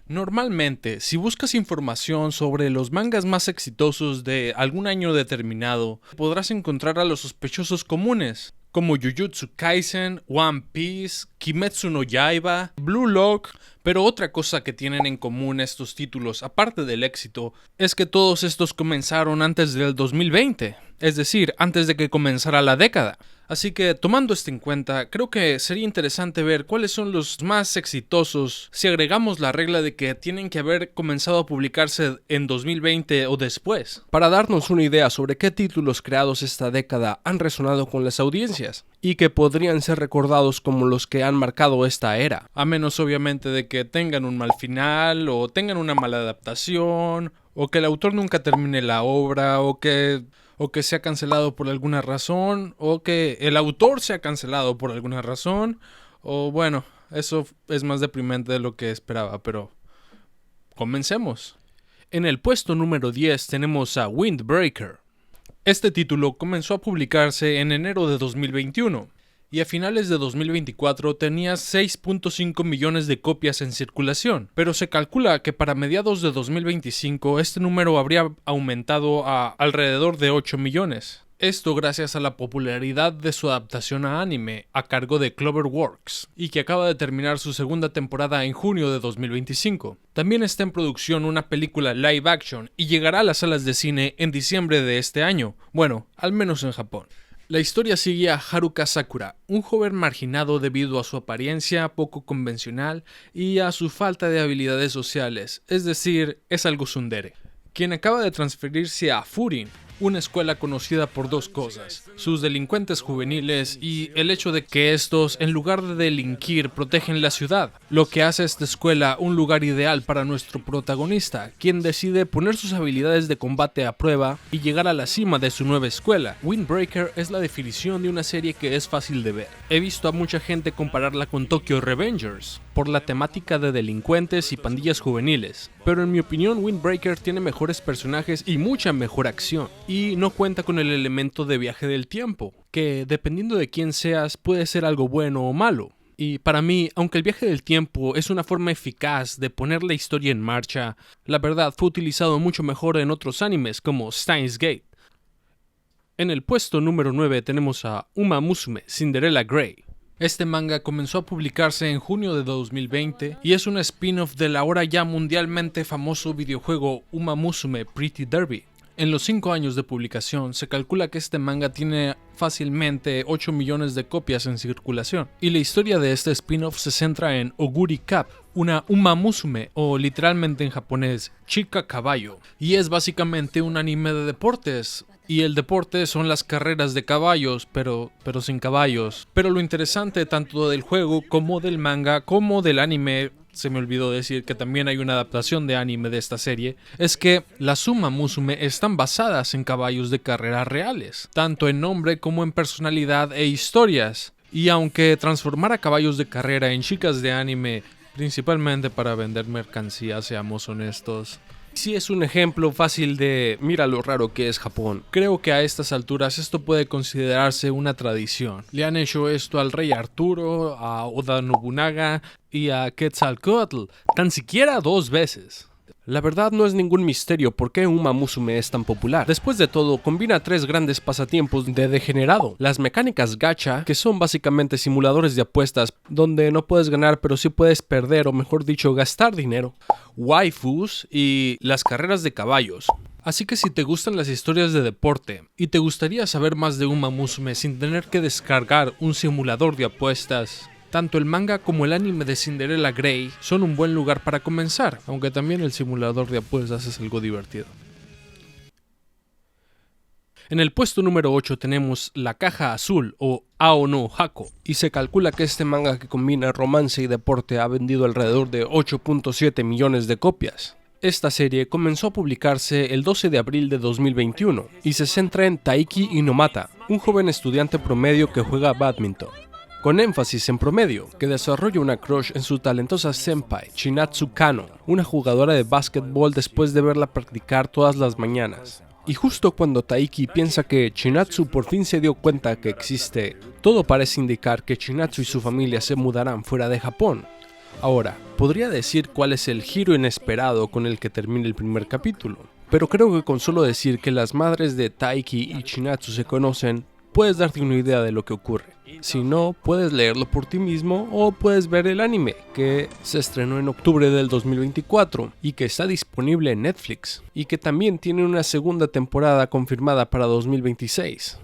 Normalmente, si buscas información sobre los mangas más exitosos de algún año determinado, podrás encontrar a los sospechosos comunes, como Jujutsu Kaisen, One Piece, Kimetsu no Yaiba, Blue Lock, pero otra cosa que tienen en común estos títulos, aparte del éxito, es que todos estos comenzaron antes del 2020, es decir, antes de que comenzara la década. Así que, tomando esto en cuenta, creo que sería interesante ver cuáles son los más exitosos si agregamos la regla de que tienen que haber comenzado a publicarse en 2020 o después, para darnos una idea sobre qué títulos creados esta década han resonado con las audiencias y que podrían ser recordados como los que han marcado esta era, a menos obviamente de que tengan un mal final o tengan una mala adaptación o que el autor nunca termine la obra o que sea cancelado por alguna razón, o que el autor sea cancelado por alguna razón, o bueno, eso es más deprimente de lo que esperaba, pero comencemos. En el puesto número 10 tenemos a Windbreaker. Este título comenzó a publicarse en enero de 2021, y a finales de 2024 tenía 6.5 millones de copias en circulación, pero se calcula que para mediados de 2025 este número habría aumentado a alrededor de 8 millones. Esto gracias a la popularidad de su adaptación a anime a cargo de Cloverworks, y que acaba de terminar su segunda temporada en junio de 2025. También está en producción una película live action y llegará a las salas de cine en diciembre de este año, bueno, al menos en Japón. La historia sigue a Haruka Sakura, un joven marginado debido a su apariencia poco convencional y a su falta de habilidades sociales, es decir, es algo tsundere, quien acaba de transferirse a Furin, una escuela conocida por dos cosas: sus delincuentes juveniles y el hecho de que estos, en lugar de delinquir, protegen la ciudad, lo que hace a esta escuela un lugar ideal para nuestro protagonista, quien decide poner sus habilidades de combate a prueba y llegar a la cima de su nueva escuela. Windbreaker es la definición de una serie que es fácil de ver. He visto a mucha gente compararla con Tokyo Revengers, por la temática de delincuentes y pandillas juveniles, pero en mi opinión Windbreaker tiene mejores personajes y mucha mejor acción, y no cuenta con el elemento de viaje del tiempo, que dependiendo de quién seas puede ser algo bueno o malo. Y para mí, aunque el viaje del tiempo es una forma eficaz de poner la historia en marcha, la verdad fue utilizado mucho mejor en otros animes como Steins Gate. En el puesto número 9 tenemos a Uma Musume Cinderella Grey. Este manga comenzó a publicarse en junio de 2020 y es un spin-off del ahora ya mundialmente famoso videojuego Uma Musume Pretty Derby. En los 5 años de publicación se calcula que este manga tiene fácilmente 8 millones de copias en circulación, y la historia de este spin-off se centra en Oguri Cup, una Uma Musume, o literalmente en japonés chica caballo, y es básicamente un anime de deportes. Y el deporte son las carreras de caballos, pero sin caballos. Pero lo interesante tanto del juego como del manga como del anime, se me olvidó decir que también hay una adaptación de anime de esta serie, es que las Uma Musume están basadas en caballos de carrera reales, tanto en nombre como en personalidad e historias. Y aunque transformar a caballos de carrera en chicas de anime, principalmente para vender mercancía, seamos honestos, sí es un ejemplo fácil de mira lo raro que es Japón. Creo que a estas alturas esto puede considerarse una tradición. Le han hecho esto al rey Arturo, a Oda Nobunaga y a Quetzalcóatl, tan siquiera 2 veces. La verdad no es ningún misterio por qué Uma Musume es tan popular. Después de todo, combina 3 grandes pasatiempos de degenerado. Las mecánicas gacha, que son básicamente simuladores de apuestas, donde no puedes ganar pero sí puedes perder, o mejor dicho, gastar dinero. Waifus y las carreras de caballos. Así que si te gustan las historias de deporte y te gustaría saber más de Uma Musume sin tener que descargar un simulador de apuestas, tanto el manga como el anime de Cinderella Grey son un buen lugar para comenzar, aunque también el simulador de apuestas es algo divertido. En el puesto número 8 tenemos La Caja Azul o Ao no Hako, y se calcula que este manga que combina romance y deporte ha vendido alrededor de 8.7 millones de copias. Esta serie comenzó a publicarse el 12 de abril de 2021 y se centra en Taiki Inomata, un joven estudiante promedio que juega badminton. Con énfasis en promedio, que desarrolla una crush en su talentosa senpai, Chinatsu Kano, una jugadora de básquetbol después de verla practicar todas las mañanas. Y justo cuando Taiki piensa que Chinatsu por fin se dio cuenta que existe, todo parece indicar que Chinatsu y su familia se mudarán fuera de Japón. Ahora, podría decir cuál es el giro inesperado con el que termina el primer capítulo, pero creo que con solo decir que las madres de Taiki y Chinatsu se conocen, puedes darte una idea de lo que ocurre. Si no, puedes leerlo por ti mismo o puedes ver el anime, que se estrenó en octubre del 2024 y que está disponible en Netflix, y que también tiene una segunda temporada confirmada para 2026.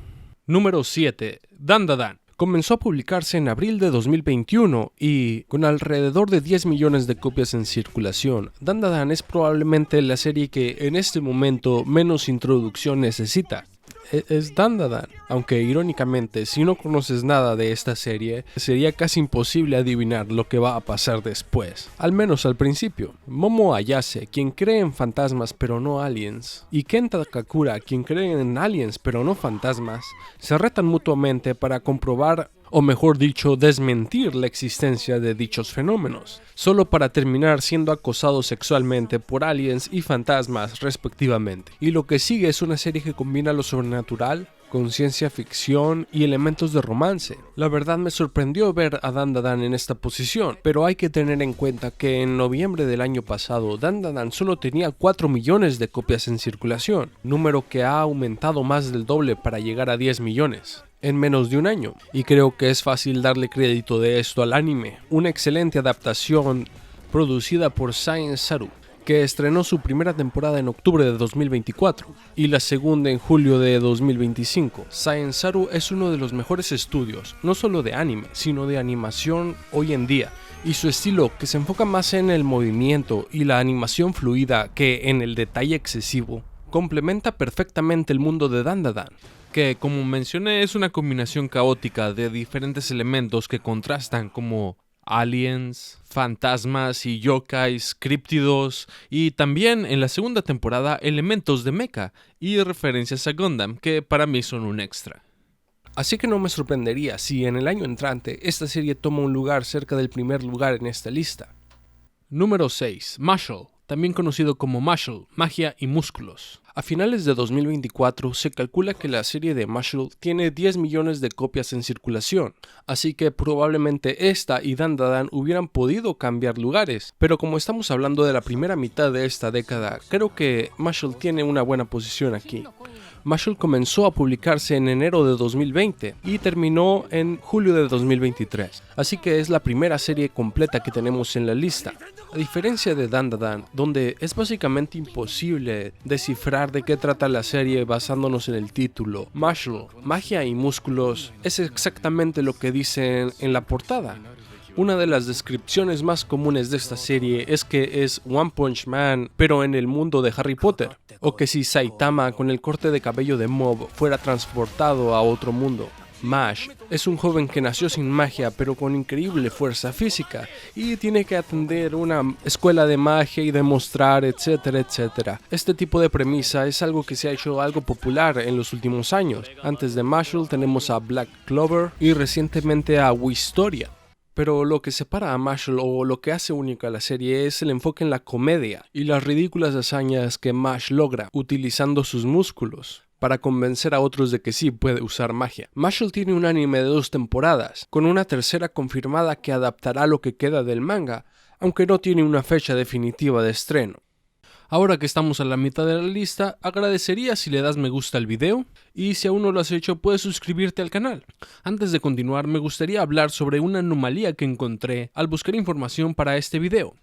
Número 7. Dandadan. Comenzó a publicarse en abril de 2021 y, con alrededor de 10 millones de copias en circulación, Dandadan es probablemente la serie que en este momento menos introducción necesita. Es Dandadan, aunque irónicamente, si no conoces nada de esta serie, sería casi imposible adivinar lo que va a pasar después, al menos al principio. Momo Ayase, quien cree en fantasmas pero no aliens, y Kenta Kakura, quien cree en aliens pero no fantasmas, se retan mutuamente para comprobar, o mejor dicho, desmentir la existencia de dichos fenómenos, solo para terminar siendo acosados sexualmente por aliens y fantasmas respectivamente. Y lo que sigue es una serie que combina lo sobrenatural con ciencia ficción y elementos de romance. La verdad me sorprendió ver a Dandadan en esta posición, pero hay que tener en cuenta que en noviembre del año pasado Dandadan solo tenía 4 millones de copias en circulación, número que ha aumentado más del doble para llegar a 10 millones. En menos de un año, y creo que es fácil darle crédito de esto al anime, una excelente adaptación producida por Science Saru, que estrenó su primera temporada en octubre de 2024 y la segunda en julio de 2025. Science Saru es uno de los mejores estudios, no solo de anime, sino de animación hoy en día, y su estilo, que se enfoca más en el movimiento y la animación fluida que en el detalle excesivo, complementa perfectamente el mundo de Dandadan, que, como mencioné, es una combinación caótica de diferentes elementos que contrastan, como aliens, fantasmas y yokais, críptidos, y también en la segunda temporada elementos de mecha y referencias a Gundam, que para mí son un extra. Así que no me sorprendería si en el año entrante esta serie toma un lugar cerca del primer lugar en esta lista. Número 6. Mashle, también conocido como Mashle, Magia y Músculos. A finales de 2024 se calcula que la serie de Mashle tiene 10 millones de copias en circulación, así que probablemente esta y Dandadan hubieran podido cambiar lugares, pero como estamos hablando de la primera mitad de esta década, creo que Mashle tiene una buena posición aquí. Mashle comenzó a publicarse en enero de 2020 y terminó en julio de 2023, así que es la primera serie completa que tenemos en la lista. A diferencia de Dandadan, donde es básicamente imposible descifrar de qué trata la serie basándonos en el título, Mashle, Magia y Músculos, es exactamente lo que dicen en la portada. Una de las descripciones más comunes de esta serie es que es One Punch Man, pero en el mundo de Harry Potter, o que si Saitama con el corte de cabello de Mob fuera transportado a otro mundo. Mash es un joven que nació sin magia pero con increíble fuerza física y tiene que atender una escuela de magia y demostrar, etcétera, etcétera. Este tipo de premisa es algo que se ha hecho algo popular en los últimos años. Antes de Mashle tenemos a Black Clover y recientemente a Wistoria. Pero lo que separa a Mashle o lo que hace única a la serie es el enfoque en la comedia y las ridículas hazañas que Mash logra utilizando sus músculos para convencer a otros de que sí puede usar magia. Mashle tiene un anime de 2 temporadas, con una tercera confirmada que adaptará lo que queda del manga, aunque no tiene una fecha definitiva de estreno. Ahora que estamos a la mitad de la lista, agradecería si le das me gusta al video y si aún no lo has hecho puedes suscribirte al canal. Antes de continuar me gustaría hablar sobre una anomalía que encontré al buscar información para este video.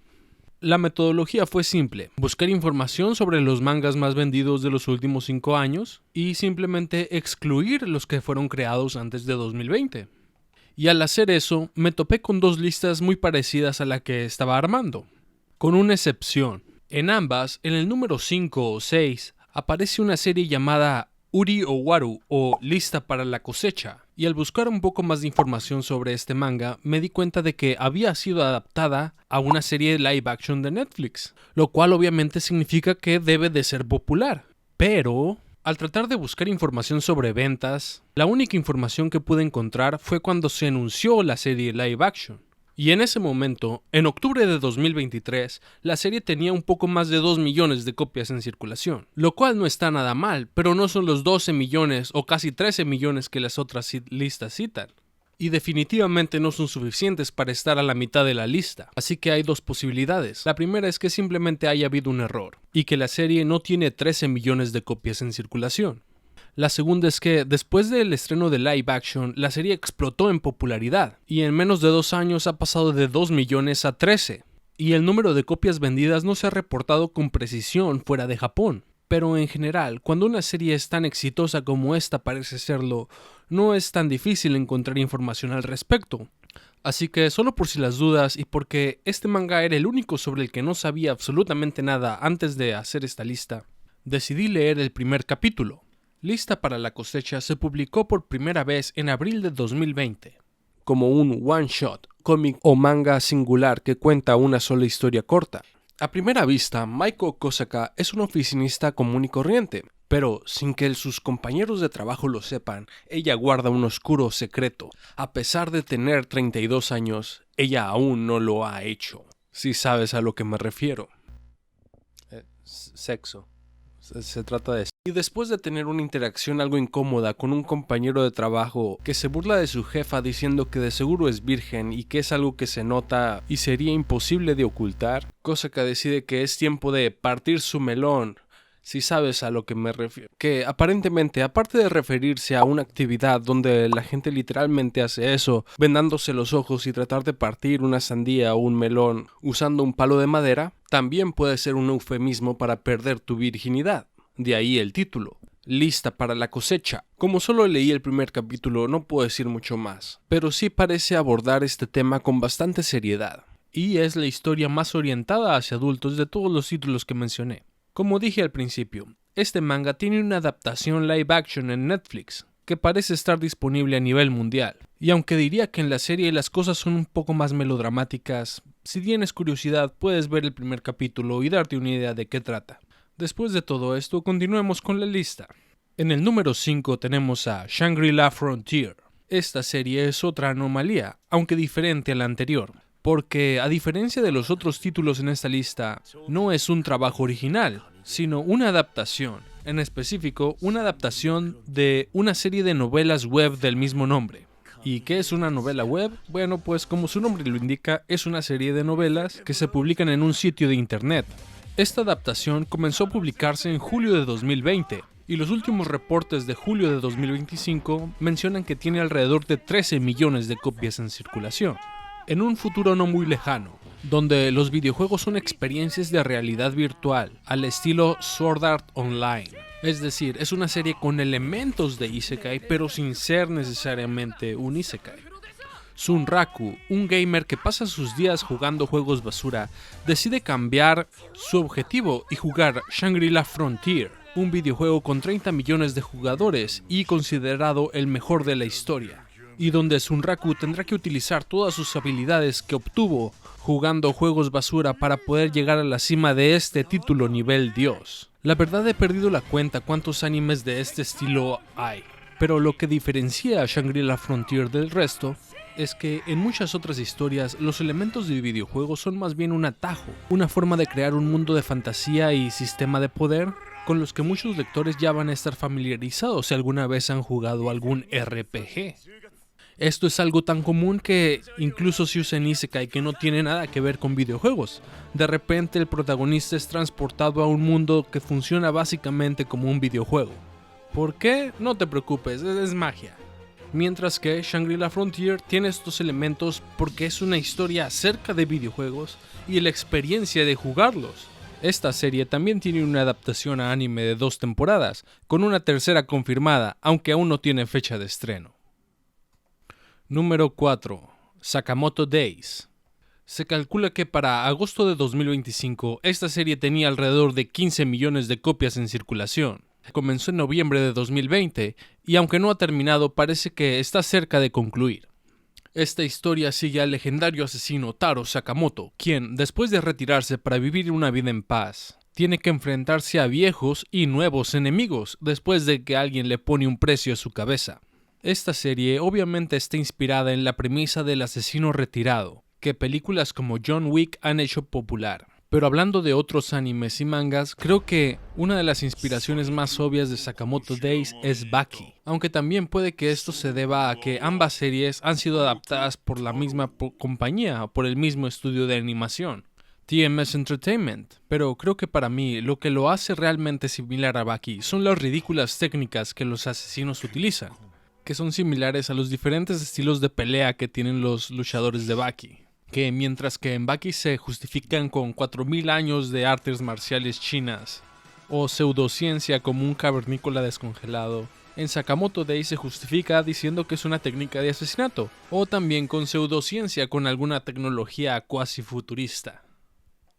La metodología fue simple, buscar información sobre los mangas más vendidos de los últimos 5 años y simplemente excluir los que fueron creados antes de 2020. Y al hacer eso, me topé con 2 listas muy parecidas a la que estaba armando, con una excepción. En ambas, en el número 5 o 6, aparece una serie llamada Uri Owaru o Lista para la cosecha, y al buscar un poco más de información sobre este manga, me di cuenta de que había sido adaptada a una serie live action de Netflix, lo cual obviamente significa que debe de ser popular. Pero, al tratar de buscar información sobre ventas, la única información que pude encontrar fue cuando se anunció la serie live action. Y en ese momento, en octubre de 2023, la serie tenía un poco más de 2 millones de copias en circulación, lo cual no está nada mal, pero no son los 12 millones o casi 13 millones que las otras listas citan. y definitivamente no son suficientes para estar a la mitad de la lista. Así que hay dos posibilidades. La primera es que simplemente haya habido un error, y que la serie no tiene 13 millones de copias en circulación. La segunda es que, después del estreno de live action, la serie explotó en popularidad, y en menos de 2 años ha pasado de 2 millones a 13. Y el número de copias vendidas no se ha reportado con precisión fuera de Japón. Pero en general, cuando una serie es tan exitosa como esta parece serlo, no es tan difícil encontrar información al respecto. Así que solo por si las dudas y porque este manga era el único sobre el que no sabía absolutamente nada antes de hacer esta lista, decidí leer el primer capítulo. Lista para la cosecha se publicó por primera vez en abril de 2020. Como un one-shot, cómic o manga singular que cuenta una sola historia corta. A primera vista, Maiko Kosaka es un oficinista común y corriente, pero sin que sus compañeros de trabajo lo sepan, ella guarda un oscuro secreto. A pesar de tener 32 años, ella aún no lo ha hecho. Si sabes a lo que me refiero. Sexo. Se trata de... Y después de tener una interacción algo incómoda con un compañero de trabajo que se burla de su jefa diciendo que de seguro es virgen y que es algo que se nota y sería imposible de ocultar, Kosaka decide que es tiempo de partir su melón, si sabes a lo que me refiero. Que aparentemente, aparte de referirse a una actividad donde la gente literalmente hace eso, vendándose los ojos y tratar de partir una sandía o un melón usando un palo de madera, también puede ser un eufemismo para perder tu virginidad. De ahí el título, Lista para la cosecha. Como solo leí el primer capítulo, no puedo decir mucho más, pero sí parece abordar este tema con bastante seriedad. Y es la historia más orientada hacia adultos de todos los títulos que mencioné. Como dije al principio, este manga tiene una adaptación live action en Netflix, que parece estar disponible a nivel mundial. Y aunque diría que en la serie las cosas son un poco más melodramáticas, si tienes curiosidad puedes ver el primer capítulo y darte una idea de qué trata. Después de todo esto, continuemos con la lista. En el número 5 tenemos a Shangri-La Frontier. Esta serie es otra anomalía, aunque diferente a la anterior, porque a diferencia de los otros títulos en esta lista, no es un trabajo original, sino una adaptación, en específico una adaptación de una serie de novelas web del mismo nombre. ¿Y qué es una novela web? Bueno, pues como su nombre lo indica, es una serie de novelas que se publican en un sitio de internet. Esta adaptación comenzó a publicarse en julio de 2020 y los últimos reportes de julio de 2025 mencionan que tiene alrededor de 13 millones de copias en circulación. En un futuro no muy lejano, donde los videojuegos son experiencias de realidad virtual al estilo Sword Art Online. Es decir, es una serie con elementos de Isekai pero sin ser necesariamente un Isekai. Sunraku, un gamer que pasa sus días jugando juegos basura, decide cambiar su objetivo y jugar Shangri-La Frontier, un videojuego con 30 millones de jugadores y considerado el mejor de la historia, y donde Sunraku tendrá que utilizar todas sus habilidades que obtuvo jugando juegos basura para poder llegar a la cima de este título nivel Dios. La verdad he perdido la cuenta cuántos animes de este estilo hay, pero lo que diferencia a Shangri-La Frontier del resto es que en muchas otras historias los elementos de videojuegos son más bien un atajo, una forma de crear un mundo de fantasía y sistema de poder con los que muchos lectores ya van a estar familiarizados si alguna vez han jugado algún RPG. Esto es algo tan común que incluso se usa en Isekai que no tiene nada que ver con videojuegos. De repente el protagonista es transportado a un mundo que funciona básicamente como un videojuego. ¿Por qué? No te preocupes, es magia. Mientras que Shangri-La Frontier tiene estos elementos porque es una historia acerca de videojuegos y la experiencia de jugarlos. Esta serie también tiene una adaptación a anime de 2 temporadas, con una tercera confirmada, aunque aún no tiene fecha de estreno. Número 4. Sakamoto Days. Se calcula que para agosto de 2025 esta serie tenía alrededor de 15 millones de copias en circulación. Comenzó en noviembre de 2020 y aunque no ha terminado parece que está cerca de concluir. Esta historia sigue al legendario asesino Taro Sakamoto, quien, después de retirarse para vivir una vida en paz, tiene que enfrentarse a viejos y nuevos enemigos después de que alguien le pone un precio a su cabeza. Esta serie obviamente está inspirada en la premisa del asesino retirado, que películas como John Wick han hecho popular. Pero hablando de otros animes y mangas, creo que una de las inspiraciones más obvias de Sakamoto Days es Baki, aunque también puede que esto se deba a que ambas series han sido adaptadas por la misma compañía o por el mismo estudio de animación, TMS Entertainment, pero creo que para mí lo que lo hace realmente similar a Baki son las ridículas técnicas que los asesinos utilizan, que son similares a los diferentes estilos de pelea que tienen los luchadores de Baki. Que mientras que en Baki se justifican con 4000 años de artes marciales chinas o pseudociencia como un cavernícola descongelado, en Sakamoto Days se justifica diciendo que es una técnica de asesinato, o también con pseudociencia con alguna tecnología cuasi futurista.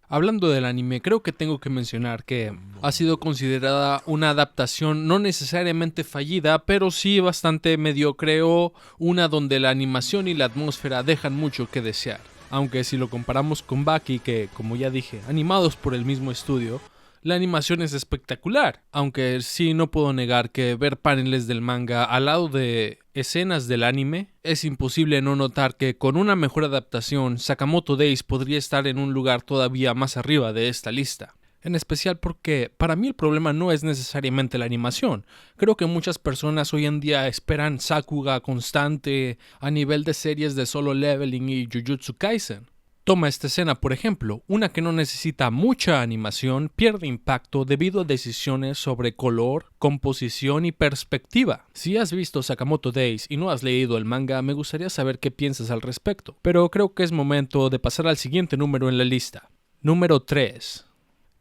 Hablando del anime, creo que tengo que mencionar que ha sido considerada una adaptación no necesariamente fallida, pero sí bastante mediocre o una donde la animación y la atmósfera dejan mucho que desear. Aunque si lo comparamos con Baki, que como ya dije, animados por el mismo estudio, la animación es espectacular. Aunque sí no puedo negar que ver paneles del manga al lado de escenas del anime, es imposible no notar que con una mejor adaptación, Sakamoto Days podría estar en un lugar todavía más arriba de esta lista. En especial porque para mí el problema no es necesariamente la animación. Creo que muchas personas hoy en día esperan Sakuga constante a nivel de series de Solo Leveling y Jujutsu Kaisen. Toma esta escena por ejemplo, una que no necesita mucha animación pierde impacto debido a decisiones sobre color, composición y perspectiva. Si has visto Sakamoto Days y no has leído el manga, me gustaría saber qué piensas al respecto, pero creo que es momento de pasar al siguiente número en la lista. Número 3.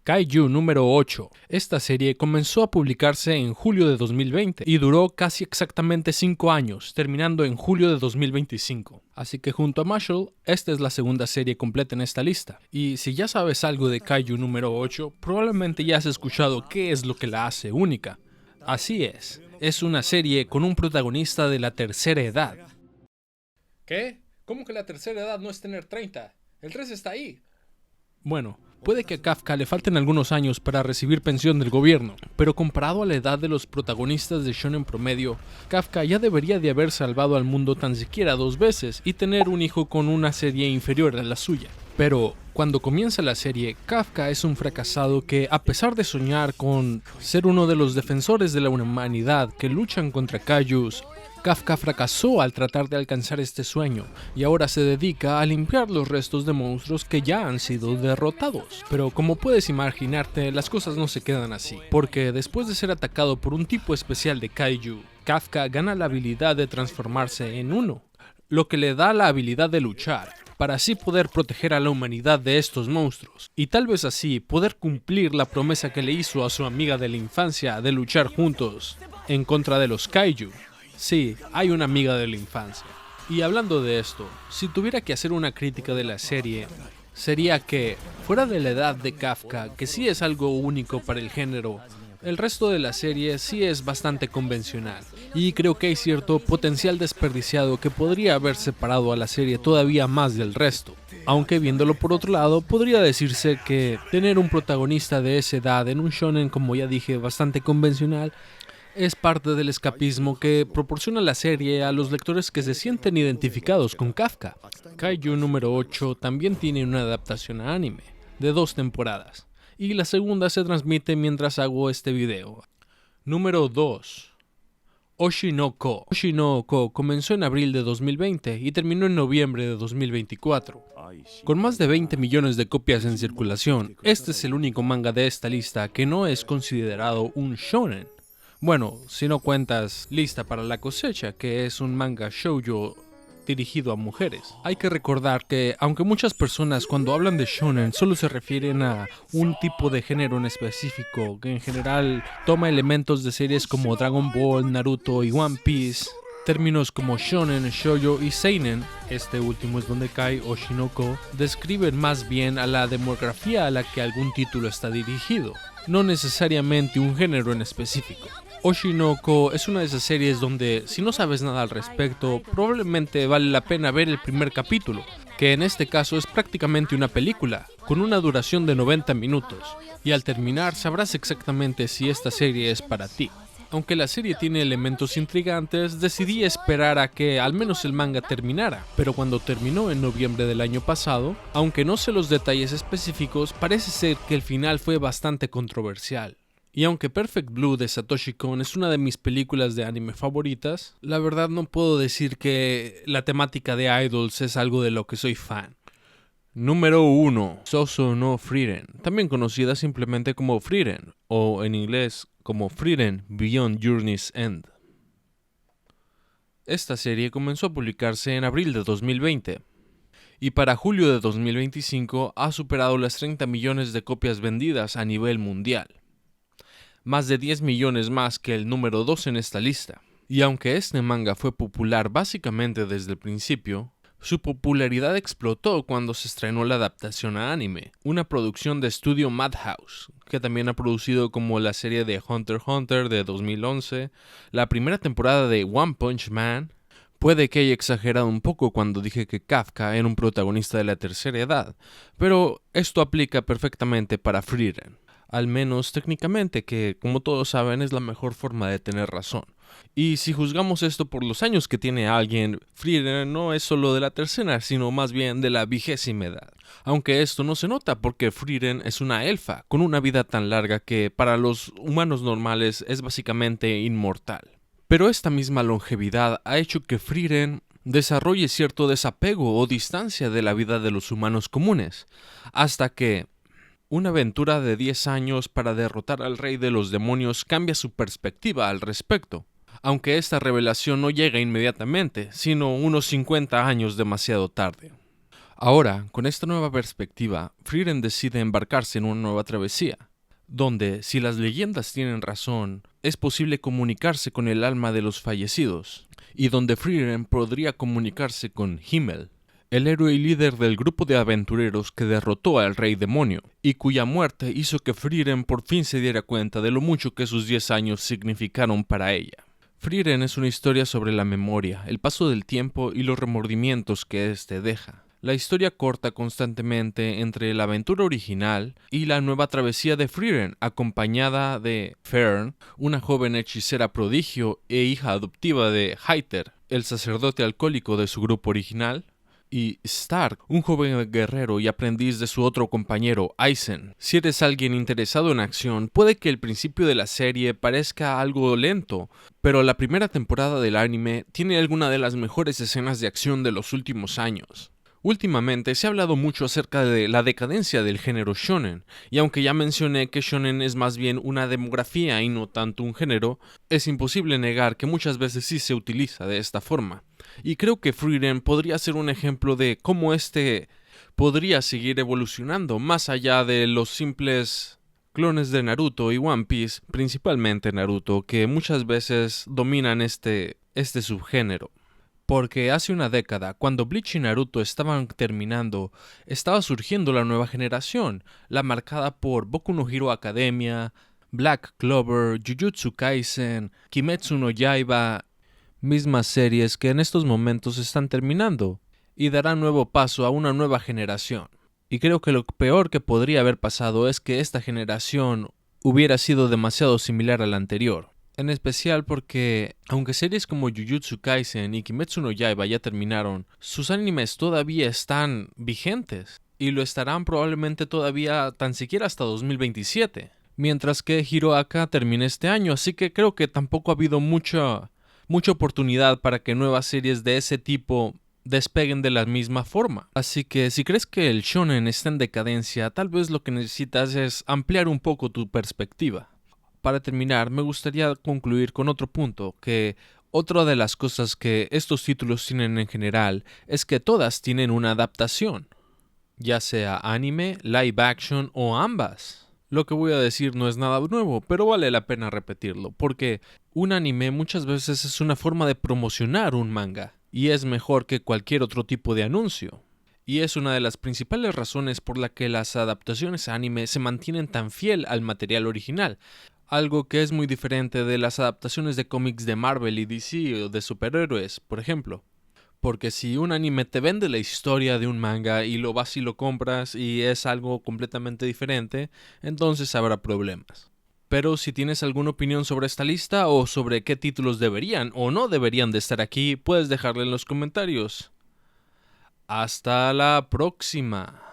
Kaiju número 8. Esta serie comenzó a publicarse en julio de 2020 y duró casi exactamente 5 años, terminando en julio de 2025. Así que junto a Marshall, esta es la segunda serie completa en esta lista. Y si ya sabes algo de Kaiju número 8, probablemente ya has escuchado qué es lo que la hace única. Así es una serie con un protagonista de la tercera edad. ¿Qué? ¿Cómo que la tercera edad no es tener 30? El 3 está ahí. Bueno, puede que a Kafka le falten algunos años para recibir pensión del gobierno, pero comparado a la edad de los protagonistas de shonen promedio, Kafka ya debería de haber salvado al mundo tan siquiera 2 veces y tener un hijo con una serie inferior a la suya. Pero cuando comienza la serie, Kafka es un fracasado que, a pesar de soñar con ser uno de los defensores de la humanidad que luchan contra Kaijus, Kafka fracasó al tratar de alcanzar este sueño y ahora se dedica a limpiar los restos de monstruos que ya han sido derrotados. Pero como puedes imaginarte, las cosas no se quedan así, porque después de ser atacado por un tipo especial de kaiju, Kafka gana la habilidad de transformarse en uno, lo que le da la habilidad de luchar, para así poder proteger a la humanidad de estos monstruos, y tal vez así poder cumplir la promesa que le hizo a su amiga de la infancia de luchar juntos en contra de los kaiju. Sí, hay una amiga de la infancia. Y hablando de esto, si tuviera que hacer una crítica de la serie, sería que, fuera de la edad de Kafka, que sí es algo único para el género, el resto de la serie sí es bastante convencional, y creo que hay cierto potencial desperdiciado que podría haber separado a la serie todavía más del resto. Aunque viéndolo por otro lado, podría decirse que tener un protagonista de esa edad en un shonen, como ya dije, bastante convencional, es parte del escapismo que proporciona la serie a los lectores que se sienten identificados con Kafka. Kaiju número 8 también tiene una adaptación a anime, de 2 temporadas, y la segunda se transmite mientras hago este video. Número 2. Oshi no Ko. Oshi no Ko comenzó en abril de 2020 y terminó en noviembre de 2024. Con más de 20 millones de copias en circulación, este es el único manga de esta lista que no es considerado un shonen. Bueno, si no cuentas Lista para la cosecha, que es un manga shoujo dirigido a mujeres. Hay que recordar que, aunque muchas personas cuando hablan de shonen solo se refieren a un tipo de género en específico, que en general toma elementos de series como Dragon Ball, Naruto y One Piece, términos como shonen, shoujo y seinen, este último es donde cae Oshi no Ko, describen más bien a la demografía a la que algún título está dirigido, no necesariamente un género en específico. Oshi no Ko es una de esas series donde, si no sabes nada al respecto, probablemente vale la pena ver el primer capítulo, que en este caso es prácticamente una película, con una duración de 90 minutos, y al terminar sabrás exactamente si esta serie es para ti. Aunque la serie tiene elementos intrigantes, decidí esperar a que al menos el manga terminara, pero cuando terminó en noviembre del año pasado, aunque no sé los detalles específicos, parece ser que el final fue bastante controversial. Y aunque Perfect Blue de Satoshi Kon es una de mis películas de anime favoritas, la verdad no puedo decir que la temática de idols es algo de lo que soy fan. Número 1. Sousou no Frieren, también conocida simplemente como Frieren, o en inglés como Frieren Beyond Journey's End. Esta serie comenzó a publicarse en abril de 2020, y para julio de 2025 ha superado las 30 millones de copias vendidas a nivel mundial. Más de 10 millones más que el número 2 en esta lista. Y aunque este manga fue popular básicamente desde el principio, su popularidad explotó cuando se estrenó la adaptación a anime, una producción de estudio Madhouse, que también ha producido como la serie de Hunter x Hunter de 2011, la primera temporada de One Punch Man. Puede que haya exagerado un poco cuando dije que Kafka era un protagonista de la tercera edad, pero esto aplica perfectamente para Frieren. Al menos técnicamente, que como todos saben es la mejor forma de tener razón. Y si juzgamos esto por los años que tiene alguien, Frieren no es solo de la tercera, sino más bien de la 20ª edad. Aunque esto no se nota porque Frieren es una elfa, con una vida tan larga que para los humanos normales es básicamente inmortal. Pero esta misma longevidad ha hecho que Frieren desarrolle cierto desapego o distancia de la vida de los humanos comunes, hasta que una aventura de 10 años para derrotar al rey de los demonios cambia su perspectiva al respecto, aunque esta revelación no llega inmediatamente, sino unos 50 años demasiado tarde. Ahora, con esta nueva perspectiva, Frieren decide embarcarse en una nueva travesía, donde, si las leyendas tienen razón, es posible comunicarse con el alma de los fallecidos, y donde Frieren podría comunicarse con Himmel, el héroe y líder del grupo de aventureros que derrotó al rey demonio, y cuya muerte hizo que Frieren por fin se diera cuenta de lo mucho que sus 10 años significaron para ella. Frieren es una historia sobre la memoria, el paso del tiempo y los remordimientos que éste deja. La historia corta constantemente entre la aventura original y la nueva travesía de Frieren, acompañada de Fern, una joven hechicera prodigio e hija adoptiva de Hyter, el sacerdote alcohólico de su grupo original, y Stark, un joven guerrero y aprendiz de su otro compañero, Aizen. Si eres alguien interesado en acción, puede que el principio de la serie parezca algo lento, pero la primera temporada del anime tiene alguna de las mejores escenas de acción de los últimos años. Últimamente se ha hablado mucho acerca de la decadencia del género shonen, y aunque ya mencioné que shonen es más bien una demografía y no tanto un género, es imposible negar que muchas veces sí se utiliza de esta forma. Y creo que Frieren podría ser un ejemplo de cómo este podría seguir evolucionando más allá de los simples clones de Naruto y One Piece, principalmente Naruto, que muchas veces dominan este subgénero. Porque hace una década, cuando Bleach y Naruto estaban terminando, estaba surgiendo la nueva generación, la marcada por Boku no Hero Academia, Black Clover, Jujutsu Kaisen, Kimetsu no Yaiba, mismas series que en estos momentos están terminando y darán nuevo paso a una nueva generación. Y creo que lo peor que podría haber pasado es que esta generación hubiera sido demasiado similar a la anterior. En especial porque, aunque series como Jujutsu Kaisen y Kimetsu no Yaiba ya terminaron, sus animes todavía están vigentes y lo estarán probablemente todavía tan siquiera hasta 2027, mientras que Hiroaka termina este año, así que creo que tampoco ha habido mucha oportunidad para que nuevas series de ese tipo despeguen de la misma forma. Así que si crees que el shonen está en decadencia, tal vez lo que necesitas es ampliar un poco tu perspectiva. Para terminar, me gustaría concluir con otro punto, que otra de las cosas que estos títulos tienen en general es que todas tienen una adaptación, ya sea anime, live action o ambas. Lo que voy a decir no es nada nuevo, pero vale la pena repetirlo, porque un anime muchas veces es una forma de promocionar un manga, y es mejor que cualquier otro tipo de anuncio. Y es una de las principales razones por la que las adaptaciones a anime se mantienen tan fiel al material original, algo que es muy diferente de las adaptaciones de cómics de Marvel y DC o de superhéroes, por ejemplo. Porque si un anime te vende la historia de un manga y lo vas y lo compras y es algo completamente diferente, entonces habrá problemas. Pero si tienes alguna opinión sobre esta lista o sobre qué títulos deberían o no deberían de estar aquí, puedes dejarla en los comentarios. Hasta la próxima.